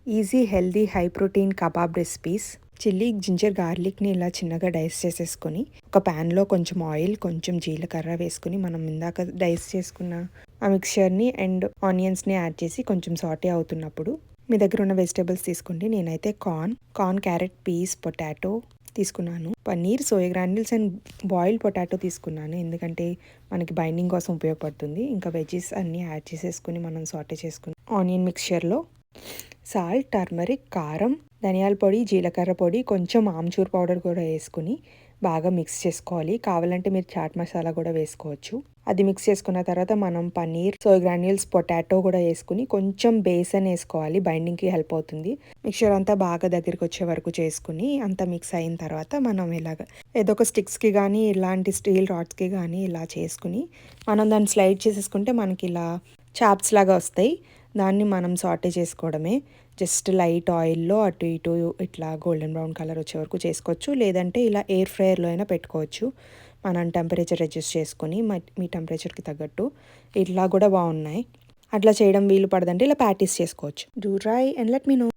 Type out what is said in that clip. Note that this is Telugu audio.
Easy healthy high protein kebab recipes. Chilli ginger గార్లిక్ని ఇలా చిన్నగా డైస్ చేసేసుకొని ఒక ప్యాన్లో కొంచెం ఆయిల్, కొంచెం జీలకర్ర వేసుకుని మనం ఇందాక డైస్ చేసుకున్న ఆ మిక్చర్ని అండ్ ఆనియన్స్ని యాడ్ చేసి కొంచెం సాటే అవుతున్నప్పుడు మీ దగ్గర ఉన్న వెజిటేబుల్స్ తీసుకోండి. నేనైతే కార్న్, క్యారెట్, పీస్, పొటాటో తీసుకున్నాను. Paneer, soya granules and boiled potato తీసుకున్నాను, ఎందుకంటే మనకి బైండింగ్ కోసం ఉపయోగపడుతుంది. ఇంకా వెజ్జెస్ అన్నీ యాడ్ చేసేసుకుని మనం సాటే చేసుకుని ఆనియన్ మిక్చర్లో సాల్ట్, టర్మరిక్, కారం, ధనియాల పొడి, జీలకర్ర పొడి, కొంచెం ఆమ్చూర్ పౌడర్ కూడా వేసుకుని బాగా మిక్స్ చేసుకోవాలి. కావాలంటే మీరు చాట్ మసాలా కూడా వేసుకోవచ్చు. అది మిక్స్ చేసుకున్న తర్వాత మనం పన్నీర్, సోయా గ్రాన్యూల్స్, పొటాటో కూడా వేసుకుని కొంచెం బేసన్ వేసుకోవాలి, బైండింగ్కి హెల్ప్ అవుతుంది. మిక్చర్ అంతా బాగా దగ్గరికి వచ్చే వరకు చేసుకుని అంతా మిక్స్ అయిన తర్వాత మనం ఇలాగ ఏదో ఒక స్టిక్స్కి కానీ ఇలాంటి స్టీల్ రాడ్స్కి కానీ ఇలా చేసుకుని మనం దాన్ని స్లైడ్ చేసేసుకుంటే మనకి ఇలా చాప్స్ లాగా వస్తాయి. దాన్ని మనం సాటే చేసుకోవడమే. జస్ట్ లైట్ ఆయిల్లో అటు ఇటు ఇట్లా గోల్డెన్ బ్రౌన్ కలర్ వచ్చే వరకు చేసుకోవచ్చు, లేదంటే ఇలా ఎయిర్ ఫ్రైయర్లో అయినా పెట్టుకోవచ్చు. మనం టెంపరేచర్ అడ్జస్ట్ చేసుకొని మీ టెంపరేచర్కి తగ్గట్టు ఇట్లా కూడా బాగున్నాయి. అట్లా చేయడం వీలు పడదంటే ఇలా ప్యాటీస్ చేసుకోవచ్చు. Do try and let me no.